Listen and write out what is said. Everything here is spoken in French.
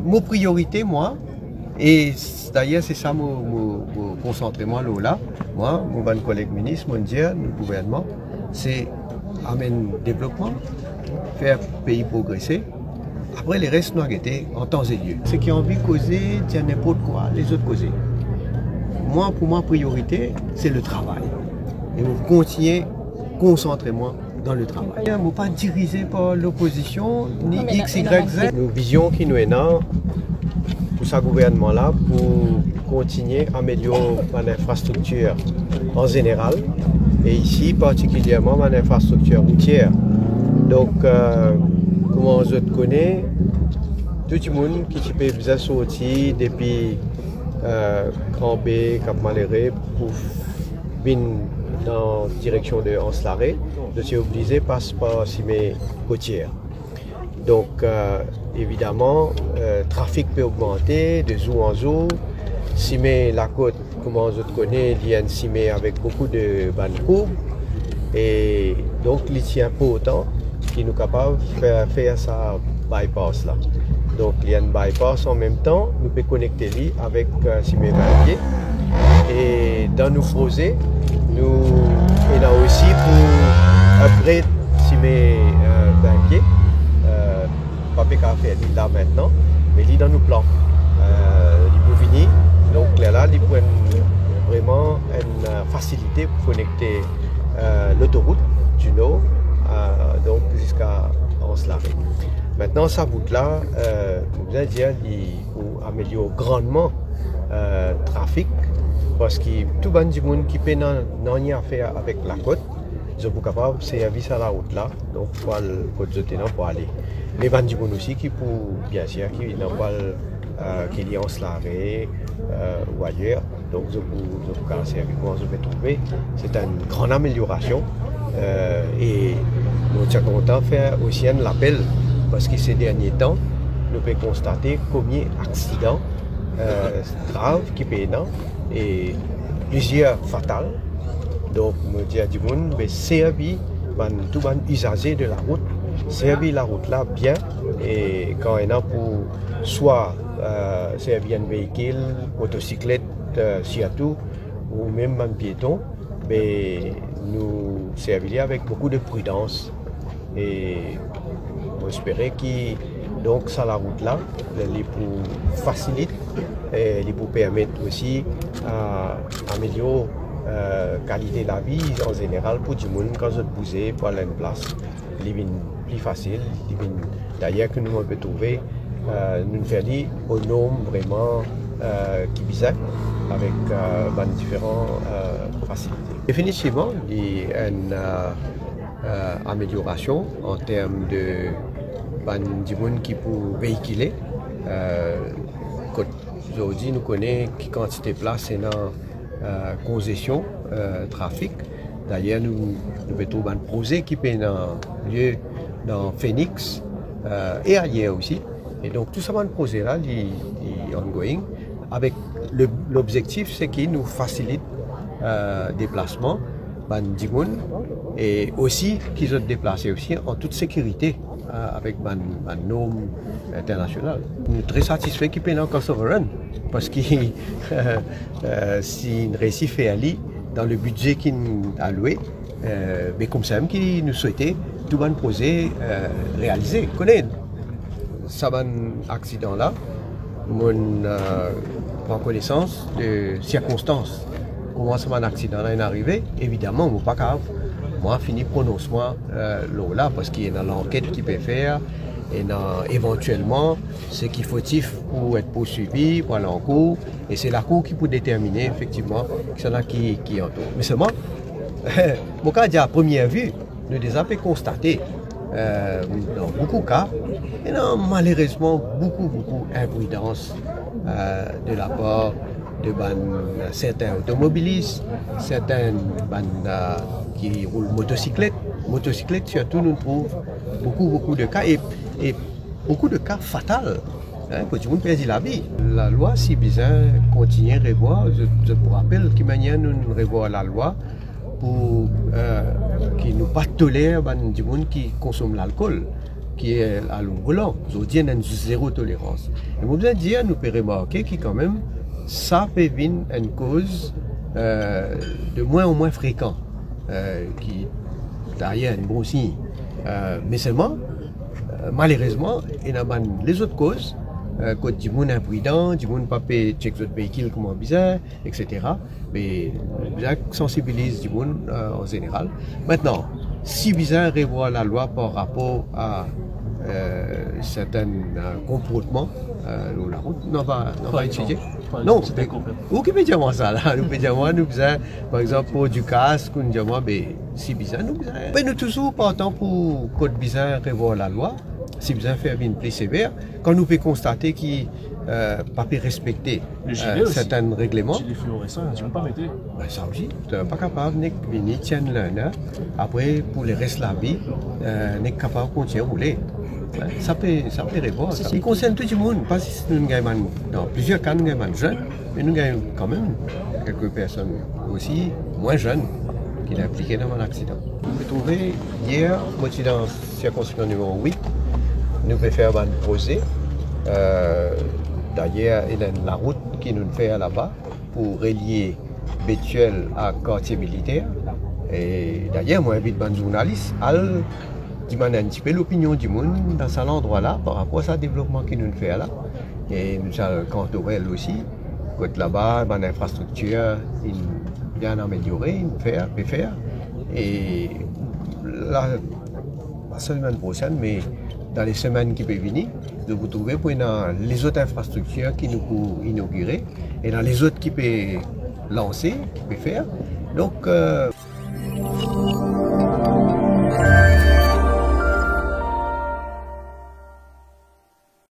Mon priorité, moi, et d'ailleurs c'est ça mon concentrement là, moi, mon bon collègue ministre, mon dire, le gouvernement, c'est amener développement, faire pays progresser. Après, les restes nous arrêter en temps et lieu. Ceux qui ont envie de causer, tiens n'importe quoi, les autres causer. Moi, pour moi, priorité, c'est le travail. Et je continue, concentrer-moi dans le travail. Je ne suis pas dirigé par l'opposition, ni X, Y, Z. Nos visions qui nous est là, pour ce gouvernement-là, pour continuer à améliorer l'infrastructure en général, et ici particulièrement l'infrastructure routière. Donc, comment je te connais, tout le monde qui peut bien sortir depuis Grand B, Cap Malheureux pour venir dans la direction de Anse-Larrey, je suis obligé de passer par mes côtières. Donc, évidemment, le trafic peut augmenter de jour en jour. Si la côte, comment je te connais, il y a une cimée avec beaucoup de bandes courbes. Et donc, il y a peu autant qui nous capable de faire ça bypass là. Donc, il y a une bypass en même temps, nous pouvons connecter avec cimée banquier. Et dans nos projets, nous avons aussi pour upgrade cimée banquier. Pas qu'à faire là maintenant, mais il est dans nos plans. Il peut venir, donc là, il peut vraiment une facilité pour connecter l'autoroute du Nord donc jusqu'à Anse-Larrey. Maintenant, sa route-là, vous allez dire, il améliore grandement le trafic parce que tout le monde qui peut n'en rien faire avec la côte, ils sont capables de servir à la route-là, donc pour le côté pour aller. Mais il y a aussi qui pour bien sûr qui n'ont pas qui est en Anse-Larrey ou ailleurs, donc je peux servir. Comment je peux trouver, c'est une grande amélioration et nous sommes contents de faire aussi un appel parce que ces derniers temps, nous pouvons constater combien d'accidents graves qui peuvent et plusieurs fatales. Donc, nous disons du monde, mais servir tout le monde usager de la route, servir la route là bien et quand il y a pour soit servir un véhicule, motocyclette surtout ou même un piéton, mais nous servir avec beaucoup de prudence et on espérait que donc ça la route là, les pour faciliter et les pour permettre aussi améliorer qualité de la vie en général pour tout le monde quand je bouger pour aller en place. Il est plus facile. D'ailleurs que nous pouvons trouver nous faisons au nombre vraiment qui bizarre avec différentes facilités. Définitivement, il y a une amélioration en termes de du monde qui peut véhiculer. Aujourd'hui, nous connaissons qui quantité de place et dans congestion trafic. D'ailleurs, nous pouvons trouver un projet qui peut avoir lieu dans Phoenix et ailleurs aussi. Et donc, tout ça, un projet-là, il est ongoing. Avec l'objectif, c'est qu'il nous facilite le déplacement et aussi qu'ils soient déplacés aussi en toute sécurité avec un norme international. Nous sommes très satisfaits qu'ils puissent encore souverain parce que si nous réussissons à aller dans le budget qu'il nous a alloué, mais comme ça, qui nous souhaitait tout un projet réalisé. Connaître ça un accident-là, on prend connaissance de circonstances. Comment ça un accident est arrivé, évidemment, on ne pas capable. Moi, fini prononcement là parce qu'il y a l'enquête qui peut faire et éventuellement ce qu'il faut pour être poursuivi, pour aller en cours. Et c'est la cour qui peut déterminer effectivement que c'est là qui entoure. Mais seulement, mon cas, à première vue, nous déjà pu constater dans beaucoup de cas, et malheureusement beaucoup d'imprudence de la part de certains automobilistes, certains qui roulent motocyclette surtout nous trouvons beaucoup de cas et beaucoup de cas fatals que tout le monde perd la vie. La loi si bizarre continue à revoir, je vous rappelle que manière nous revoir la loi pour qui nous pas tolère du monde qui consomme l'alcool. qui est à long volant. Aujourd'hui, on a une zéro tolérance. Et moi, je dire, nous pouvons remarquer que quand même, ça peut être une cause de moins en moins fréquent, qui d'ailleurs un bon signe. Mais seulement, malheureusement, il y a les autres causes, quand du monde imprudent, du monde pas payer check votre véhicule comme bizarre, etc. Mais ça sensibilise du monde en général. Maintenant, si bizarre revoir la loi par rapport à certains comportements sur la route, on va étudier. Non, où qui peut dire moi ça là? Nous peut dire moi, nous faisons, par exemple, pour du casque, nous disons moi, si bizarre, nous faisons. Mais nous toujours partons pour code bizarre revoir la loi. Si besoin faire une plus sévère, quand nous pouvons constater qu'il pas pu respecter certains règlements. Les fluorescents, tu ne peux pas arrêter. Ça aussi, tu n'es pas capable de venir tiendre l'un. Après, pour le reste de la vie, n'est capable de continuer à rouler. Ça peut répondre. Il concerne tout le monde. Pas si nous gagnons dans plusieurs cas, nous gagnons jeunes, mais nous gagnons quand même quelques personnes aussi moins jeunes qui sont impliquées dans un accident. Vous pouvez trouver hier, moi je suis dans la circonscription numéro 8. Nous pouvons faire un projet. D'ailleurs, il y a la route qui nous fait là-bas pour relier Bétuel à quartier militaire. Et d'ailleurs, moi, j'invite un journaliste à demander un petit peu l'opinion du monde dans cet endroit-là par rapport à ce développement qu'il nous fait là. Et nous avons Cantorel aussi. Côté là-bas, l'infrastructure est bien améliorée, peut faire. Et là, pas seulement la prochaine, mais dans les semaines qui peuvent venir, de vous trouver pour les autres infrastructures qui nous peuvent inaugurer et dans les autres qui peuvent lancer, qui peuvent faire. Donc,